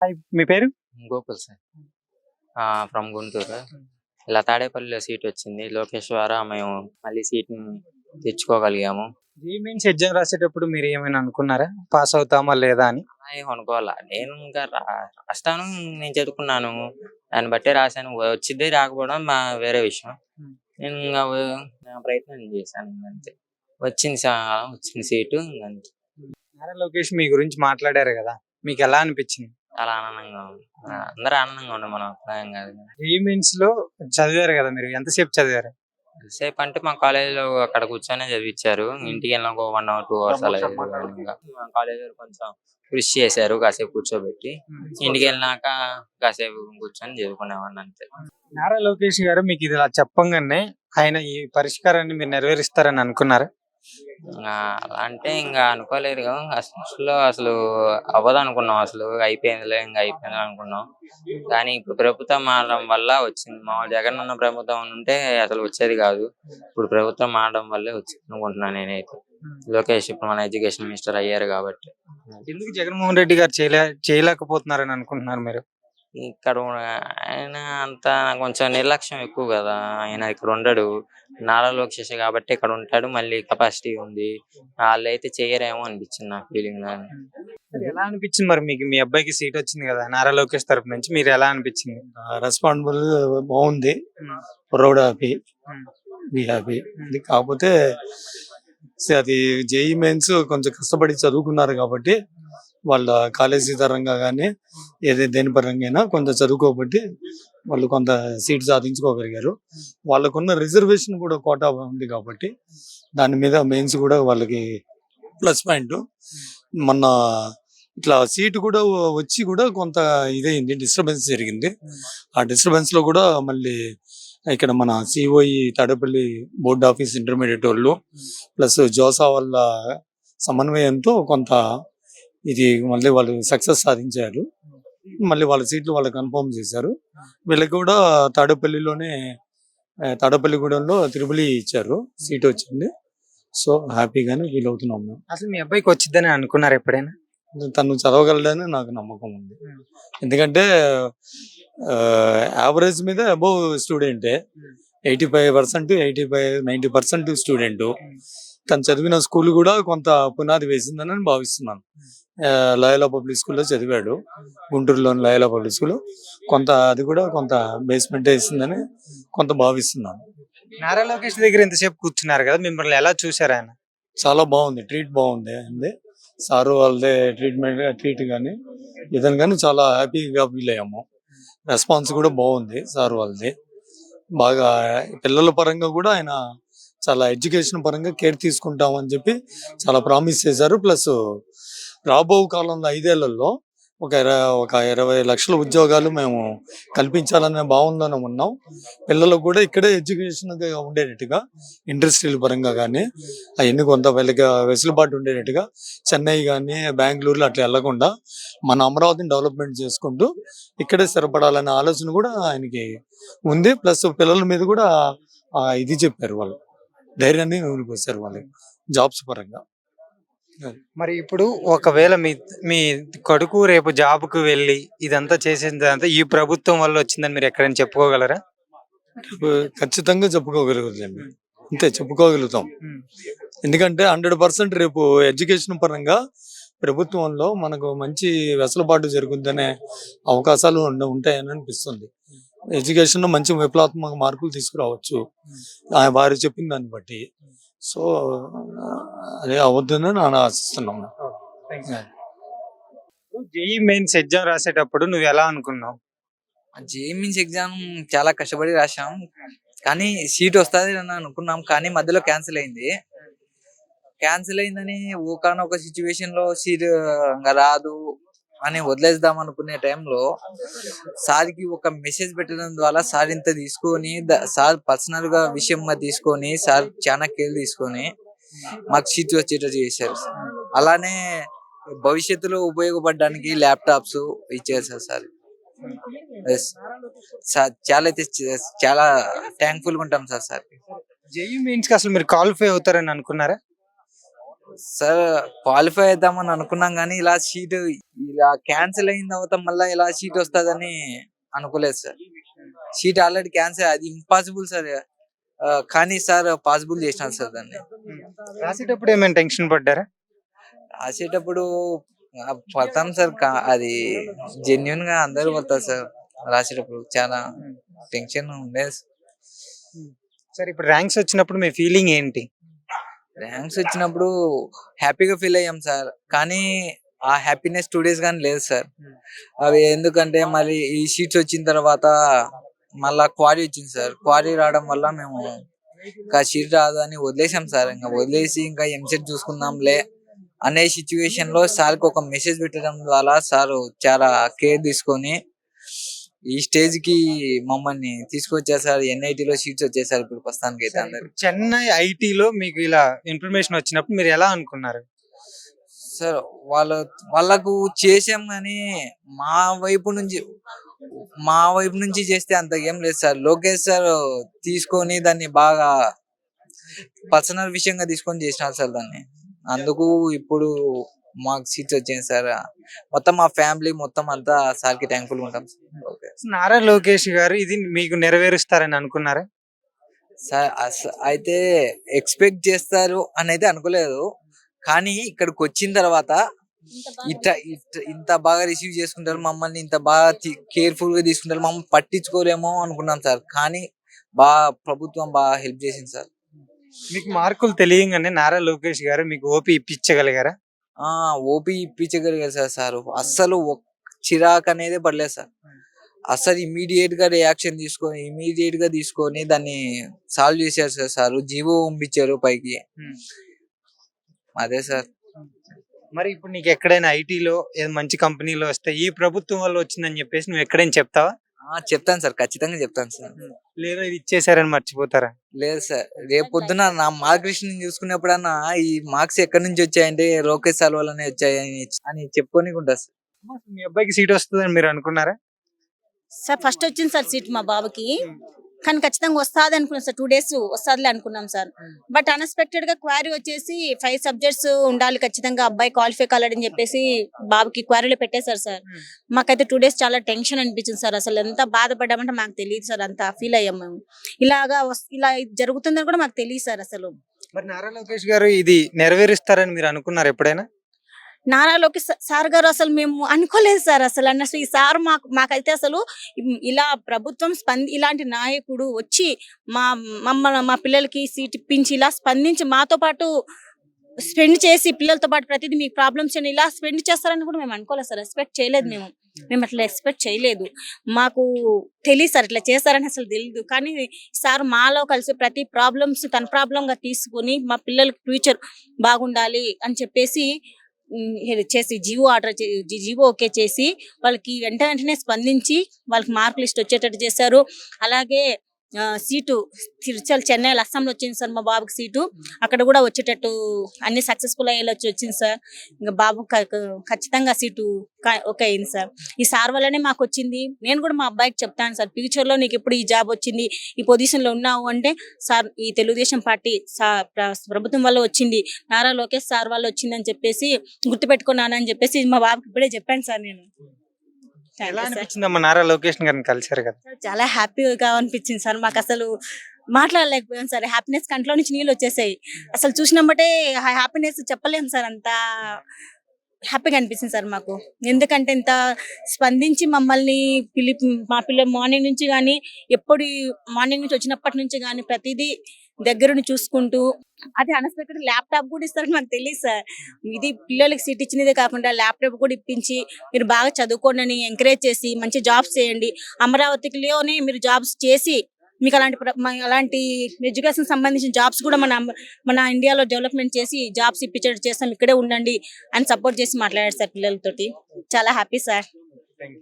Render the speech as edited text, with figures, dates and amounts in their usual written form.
Hi. మీ పేరు? Gokul sir. From Guntur. ఇలా తాడేపల్లిలో సీట్ వచ్చింది. లోకేష్ ద్వారా మేము మళ్ళీ సీట్‌ని తెచ్చుకోగలిగాము. జేఈఈ మెయిన్స్ ఎగ్జామ్ రాసేటప్పుడు మీరు ఏమైనా అనుకున్నారా? పాస్ అవుతామా లేదా అని? ఏం అనుకోలా. నేను ఇంకా రాస్తాను. నేను చదువుకున్నాను. దాన్ని బట్టే రాసాను. వచ్చిద్ది రాకపోవడం వేరే విషయం. హ్మ్. నేను ఇంగ నా ప్రయత్నం చేశాను అంతే. వచ్చింది సీటు ఇంగంతే. నారా లోకేష్ మీ గురించి మాట్లాడారు గదా! మీకెలా అనిపిచ్చింది? చాలా ఆనందంగా ఉంది. అందరూ ఆనందంగా ఉండం మనం ఒక్కలం కాదు కదా! జేఈఈ మెయిన్స్‌లో చదివారు గదా మీరు. ఎంతసేపు చదివారు? ఎంతసేపు అంటే మా కాలేజీలో అక్కడ కూర్చొనే చదివిచ్చారు. ఇంటికెళ్ళినాక ఒక 1 అవర్, 2 అవర్స్ అలా చదివాను ఇంగ. మా కాలేజీలో కొంచెం కృషి చేశారు కాసేపు కూర్చోబెట్టి. ఇంటికెళ్ళినాక కాసేపు కూర్చొని చదువుకునేవాడిని అంతే. నారా లోకేష్ గారు మీకిది ఇలా చెప్పంగానే ఆయన ఈ పరిష్కారాన్ని మీరు నెరవేరుస్తారని అనుకున్నారా? అలా అంటే అనుకోలేదు. అసలు అవ్వదనుకున్నాం. అయిపోయిందిలే అయిపోయింది అనుకున్నాం. కానీ ఇప్పుడు ప్రభుత్వం మారడం వల్ల వచ్చింది. మామూలు జగన్ ఉన్న ప్రభుత్వం ఉంటే అసలు వచ్చేది కాదు. ఇప్పుడు ప్రభుత్వం మారడం వల్లే వచ్చింది అనుకుంటున్నాను నేనైతే. లోకేష్ ఇప్పుడు మన ఎడ్యుకేషన్ మినిస్టర్ అయ్యారు కాబట్టి. ఎందుకు జగన్మోహన్ రెడ్డి గారు చేయలేకపోతున్నారని అనుకుంటున్నారు మీరు? ఇక్కడ ఆయన అంతా కొంచెం నిర్లక్ష్యం ఎక్కువ కదా. ఆయన ఇక్కడ ఉండడు. నారా లోకేష్ కాబట్టి ఇక్కడ ఉంటాడు. మళ్ళీ కెపాసిటీ ఉంది. వాళ్ళైతే చేయరేమో అనిపించింది నా ఫీలింగ్. ఎలా అనిపించింది మరి మీకు? మీ అబ్బాయికి సీట్ వచ్చింది కదా నారా లోకేష్ తరపు నుంచి, మీరు ఎలా అనిపించింది? రెస్పాన్సిబుల్ బాగుంది. Proud happy, we happy. కాకపోతే అది జేఈ మెయిన్స్ కొంచెం కష్టపడి చదువుకున్నారు కాబట్టి వాళ్ళ కాలేజీ పరంగా కానీ దేని పరంగా అయినా కొంత చదువుకోబట్టి వాళ్ళు కొంత సీట్ సాధించుకోగలిగారు. వాళ్ళకున్న రిజర్వేషన్ కూడా కోటా ఉంది కాబట్టి దాని మీద మెయిన్స్ కూడా వాళ్ళకి ప్లస్ పాయింట్. మొన్న ఇట్లా సీట్ కూడా వచ్చి కూడా కొంత ఇదైంది, డిస్టర్బెన్స్ జరిగింది. ఆ డిస్టర్బెన్స్ లో కూడా మళ్ళీ ఇక్కడ మన COE Tadepalli board office intermediate వాళ్ళు ప్లస్ జోసా వాళ్ళ సమన్వయంతో కొంత ఇది మళ్ళీ వాళ్ళు సక్సెస్ సాధించారు. మళ్ళీ వాళ్ళ సీట్లు వాళ్ళు కన్ఫర్మ్ చేశారు. వీళ్ళకి కూడా తాడేపల్లిగూడెంలో త్రిబుల్ ఇచ్చారు, సీట్ వచ్చింది. సో హ్యాపీగానే ఫీల్ అవుతున్నాం. అసలు మీ అబ్బాయికి వచ్చిందని అనుకున్నారు ఎప్పుడైనా? తను చదవగలడని నాకు నమ్మకం ఉంది. ఎందుకంటే యావరేజ్ మీద అబోవ్ స్టూడెంటే. 85%, 90% స్టూడెంట్. తను చదివిన స్కూల్ కూడా కొంత పునాది వేసిందని భావిస్తున్నాను. లయోలా పబ్లిక్ స్కూల్లో చదివాడు, గుంటూరులోని లయోలా పబ్లిక్ స్కూల్. అది కూడా కొంత బేస్మెంట్ వేసిందని కొంత భావిస్తున్నాను. నారా లోకేష్ దగ్గర ఎంతసేపు కూర్చున్నారు కదా, మిమ్మల్ని ఎలా చూసారు ఆయన? చాలా బాగుంది, ట్రీట్ బాగుంది అండి. సారు వాళ్ళదే ట్రీట్ కానీ ఇదని కానీ చాలా హ్యాపీగా ఫీల్ అయ్యాము. రెస్పాన్స్ కూడా బాగుంది సార్ వాళ్ళది. బాగా పిల్లల పరంగా కూడా ఆయన చాలా ఎడ్యుకేషన్ పరంగా కేర్ తీసుకుంటామని చెప్పి చాలా ప్రామిస్ చేశారు. ప్లస్ రాబో కాలంలో 5 ఏళ్లలో ఒక 20 లక్షల ఉద్యోగాలు మేము కల్పించాలనే భావనలోనే ఉన్నాం. పిల్లలకు కూడా ఇక్కడే ఎడ్యుకేషన్ ఉండేటట్టుగా ఇండస్ట్రీల పరంగా కానీ అవన్నీ కొంత వీళ్ళకి వెసులుబాటు ఉండేటట్టుగా చెన్నై కానీ బెంగళూరులో అట్లా వెళ్లకుండా మన అమరావతిని డెవలప్మెంట్ చేసుకుంటూ ఇక్కడే స్థిరపడాలనే ఆలోచన కూడా ఆయనకి ఉంది. ప్లస్ పిల్లల మీద కూడా ఇది చెప్పారు, వాళ్ళు ధైర్యాన్ని ఊరికొచ్చారు వాళ్ళకి జాబ్స్ పరంగా. మరి ఇప్పుడు ఒకవేళ మీ కొడుకు రేపు జాబ్‌కు వెళ్ళి ఇదంతా చేసిందంతా ఈ ప్రభుత్వం వల్ల వచ్చిందని మీరు ఎక్కడైనా చెప్పుకోగలరా? ఖచ్చితంగా చెప్పుకోగలుగుతాం, అంతే చెప్పుకోగలుగుతాం. ఎందుకంటే 100% రేపు ఎడ్యుకేషన్ పరంగా ప్రభుత్వంలో మనకు మంచి వెసులుబాటు జరుగుతుందనే అవకాశాలు ఉంటాయని అనిపిస్తుంది. ఎడ్యుకేషన్ లో మంచి విప్లవాత్మక మార్పులు తీసుకురావచ్చు వారు చెప్పిన దాన్ని బట్టి. సో అదే అవుతుందని నేను ఆశిస్తున్నాను. జేఈఈ మెయిన్స్ ఎగ్జామ్ రాసేటప్పుడు నువ్వు ఎలా అనుకున్నావు? జేఈఈ మెయిన్స్ ఎగ్జామ్ చాలా కష్టపడి రాసాం, కానీ సీట్ వస్తుంది అని అనుకున్నాం. కానీ మధ్యలో క్యాన్సిల్ అయిందని ఒకనొక సిచ్యువేషన్ లో సీట్ రాదు అని వదిలేద్దాం అనుకునే టైంలో సార్కి ఒక మెసేజ్ పెట్టడం ద్వారా సార్ ఇంత తీసుకొని సార్ పర్సనల్ గా విషయంగా తీసుకొని సార్ చాలా కేర్ తీసుకొని మాకు సీట్ వచ్చేటట్టు చేశారు. అలానే భవిష్యత్తులో ఉపయోగపడడానికి ల్యాప్టాప్స్ ఇచ్చారు సార్. చాలా థ్యాంక్ఫుల్ గా ఉంటాం సార్. జేఈఈ మెయిన్స్ కి అసలు మీరు క్వాలిఫై అవుతారని అనుకున్నారా? సార్ క్వాలిఫై అవుతామని అనుకున్నాం కానీ ఇలా సీట్ ఇలా క్యాన్సిల్ అయిన తర్వాత మళ్ళీ ఇలా సీట్ వస్తుందని అనుకోలేదు సార్. సీట్ ఆల్రెడీ క్యాన్సిల్, అది ఇంపాసిబుల్ సార్. కానీ సార్ పాసిబుల్ చేసినారు సార్ దాన్ని. రాసేటప్పుడు ఏమైనా టెన్షన్ పడ్డారా? రాసేటప్పుడు పడతాం సార్. అది జెన్యున్ గా అందరూ పడతారు సార్. రాసేటప్పుడు చాలా టెన్షన్ ఉండేది. సరే, ఇప్పుడు ర్యాంక్స్ వచ్చినప్పుడు మీ ఫీలింగ్ ఏంటి? ర్యాంక్స్ వచ్చినప్పుడు హ్యాపీగా ఫీల్ అయ్యాం సార్. కానీ ఆ హ్యాపీనెస్ 2 days కానీ లేదు సార్. అవి ఎందుకంటే మరి ఈ సీట్స్ వచ్చిన తర్వాత మళ్ళా క్వారీ వచ్చింది సార్. క్వారీ రావడం వల్ల మేము ఇంకా సీట్ రాదు అని వదిలేసాం సార్. ఇంకా వదిలేసి ఇంకా ఎంసెట్ చూసుకుందాంలే అనే సిచ్యువేషన్ లో సార్కి ఒక మెసేజ్ పెట్టడం ద్వారా సార్ చాలా కేర్ తీసుకొని ఈ స్టేజ్ కి మమ్మల్ని తీసుకొచ్చారు సార్. ఎన్ఐటీలో సీట్స్ వచ్చేసారు ఇప్పుడు ప్రస్తుతానికి అయితే అందరికి. చెన్నై ఐటీలో మీకు ఇలా ఇన్ఫర్మేషన్ వచ్చినప్పుడు మీరు ఎలా అనుకున్నారు? సార్ వాళ్ళకు చేసాం కానీ మా వైపు నుంచి చేస్తే అంత ఏం లేదు సార్. లోకేష్ సార్ తీసుకొని దాన్ని బాగా పర్సనల్ విషయంగా తీసుకొని చేసినారు సార్ దాన్ని. అందుకు ఇప్పుడు మాకు సీట్స్ వచ్చాయి సార్. మొత్తం మా ఫ్యామిలీ మొత్తం అంతా సార్కి థ్యాంక్ఫుల్ ఉంటాం సార్. నారా లోకేష్ గారు ఇది మీకు నెరవేరుస్తారని అనుకున్నారా? సార్ అయితే ఎక్స్పెక్ట్ చేస్తారు అని అయితే అనుకోలేదు. కానీ ఇక్కడికి వచ్చిన తర్వాత ఇంత బాగా రిసీవ్ చేసుకుంటారు మమ్మల్ని, ఇంత బాగా కేర్ఫుల్ గా తీసుకుంటారు, మమ్మల్ని పట్టించుకోలేమో అనుకున్నాం సార్. కానీ ప్రభుత్వం బాగా హెల్ప్ చేసింది సార్. మీకు మార్కులు తెలియగానే నారా లోకేష్ గారు మీకు ఓపీ ఇప్పించగలిగారా? ఓపీ ఇప్పించగలిగారు సార్. సార్ అస్సలు చిరాకు అనేది పడలేదు సార్. అస్సలు ఇమీడియట్ గా రియాక్షన్ తీసుకొని దాన్ని సాల్వ్ చేశారు సార్. సార్ జీవో పంపించారు పైకి. అదే సార్. మరి ఇప్పుడు నీకు ఎక్కడైనా ఐటీలో మంచి కంపెనీలో వస్తే ఈ ప్రభుత్వం వల్ల వచ్చిందని చెప్పేసి నువ్వు ఎక్కడైనా చెప్తావా? చెప్తాను సార్, ఖచ్చితంగా చెప్తాను సార్. లేదా ఇది ఇచ్చేసారని మర్చిపోతారా? లేదు సార్, రేపు పొద్దున నా మార్క్ లిస్ట్ చూసుకున్నప్పుడన్నా ఈ మార్క్స్ ఎక్కడి నుంచి వచ్చాయంటే లోకేష్ సార్ వల్లనే వచ్చాయని అని చెప్పుకొని ఉంటుంది సార్. మీ అబ్బాయికి సీట్ వస్తుందని మీరు అనుకున్నారా? సార్ ఫస్ట్ వచ్చింది సార్ సీట్ మా బాబుకి. కానీ ఖచ్చితంగా వస్తుంది అనుకున్నాం సార్. 2 days వస్తుందిలే అనుకున్నాం సార్. బట్ అన్ఎక్స్పెక్టెడ్ గా క్వారీ వచ్చేసి 5 subjects ఉండాలి ఖచ్చితంగా అబ్బాయి క్వాలిఫై కాలేడని చెప్పేసి బాబుకి క్వారీలో పెట్టేశారు సార్. మాకైతే 2 days చాలా టెన్షన్ అనిపించింది సార్. అసలు ఎంత బాధపడ్డామంటే మాకు తెలియదు సార్. అంత ఫీల్ అయ్యాం మేము. ఇలా జరుగుతుందని కూడా మాకు తెలియదు సార్ అసలు. మరి నారా లోకేష్ గారు ఇది నెరవేరుస్తారని మీరు అనుకున్నారు ఎప్పుడైనా? నారా లోకేష్ సార్ గారు అసలు మేము అనుకోలేదు సార్. అసలు ఈ సార్ మాకైతే అసలు ఇలా ప్రభుత్వం ఇలాంటి నాయకుడు వచ్చి మా పిల్లలకి సీట్ ఇప్పించి ఇలా స్పందించి మాతో పాటు స్పెండ్ చేసి పిల్లలతో పాటు ప్రతిదీ మీ ప్రాబ్లమ్స్ ఇలా స్పెండ్ చేస్తారని కూడా మేము అనుకోలేదు సార్. ఎక్స్పెక్ట్ చేయలేదు మేము అట్లా ఎక్స్పెక్ట్ చేయలేదు. మాకు తెలియదు సార్ ఇట్లా చేస్తారని అసలు తెలియదు. కానీ సార్ మాలో కలిసి ప్రతి ప్రాబ్లమ్స్ తన ప్రాబ్లం గా తీసుకుని మా పిల్లలకి ఫ్యూచర్ బాగుండాలి అని చెప్పేసి చేసి జీవో ఓకే చేసి వాళ్ళకి వెంటనే స్పందించి వాళ్ళకి మార్క్ లిస్ట్ వచ్చేటట్టు చేశారు. అలాగే సీటు చెన్నైలో అస్సాంలో వచ్చింది సార్ మా బాబుకి సీటు. అక్కడ కూడా వచ్చేటట్టు అన్ని సక్సెస్ఫుల్ అయ్యేలా వచ్చింది సార్. ఇంకా బాబు ఖచ్చితంగా సీటు ఓకే అయింది సార్. ఈ సార్ వల్లనే మాకు వచ్చింది. నేను కూడా మా అబ్బాయికి చెప్తాను సార్, ఫ్యూచర్ లో నీకు ఎప్పుడు ఈ జాబ్ వచ్చింది, ఈ పొజిషన్ లో ఉన్నావు అంటే సార్ ఈ తెలుగుదేశం పార్టీ ప్రభుత్వం వల్ల వచ్చింది, నారా లోకేష్ సార్ వల్ల వచ్చింది అని చెప్పేసి గుర్తుపెట్టుకున్నానని చెప్పేసి మా బాబుకి ఇప్పుడే చెప్పాను సార్ నేను. ఎలా అనిపించిందమ్మా నారా లోకేష్ గారిని కలిసారు కదా? చాలా హ్యాపీగా అనిపించింది సార్. మాకు అసలు మాట్లాడలేకపోయాం సార్. హ్యాపీనెస్ కంట్లో నుంచి నీళ్ళు వచ్చేసాయి. అసలు చూసినప్పుడే హ్యాపీనెస్ చెప్పలేము సార్. అంత హ్యాపీగా అనిపిస్తుంది సార్ మాకు. ఎందుకంటే ఇంత స్పందించి మమ్మల్ని మా పిల్లలు మార్నింగ్ నుంచి కానీ ఎప్పుడు మార్నింగ్ నుంచి వచ్చినప్పటి నుంచి కానీ ప్రతిదీ దగ్గరుండి చూసుకుంటూ, అది అన్ఎక్స్పెక్టెడ్ ల్యాప్టాప్ కూడా ఇస్తారని మాకు తెలియదు సార్. ఇది పిల్లలకి సీట్ ఇచ్చినదే కాకుండా ల్యాప్టాప్ కూడా ఇప్పించి మీరు బాగా చదువుకోండి అని ఎంకరేజ్ చేసి మంచి జాబ్స్ చేయండి, అమరావతిలోనే మీరు జాబ్స్ చేసి మీకు అలాంటి ఎడ్యుకేషన్ సంబంధించిన జాబ్స్ కూడా మన ఇండియాలో డెవలప్మెంట్ చేసి జాబ్స్ ఇప్పించేటట్టు చేస్తాం, ఇక్కడే ఉండండి అని సపోర్ట్ చేసి మాట్లాడారు సార్ పిల్లలతోటి. చాలా హ్యాపీ సార్.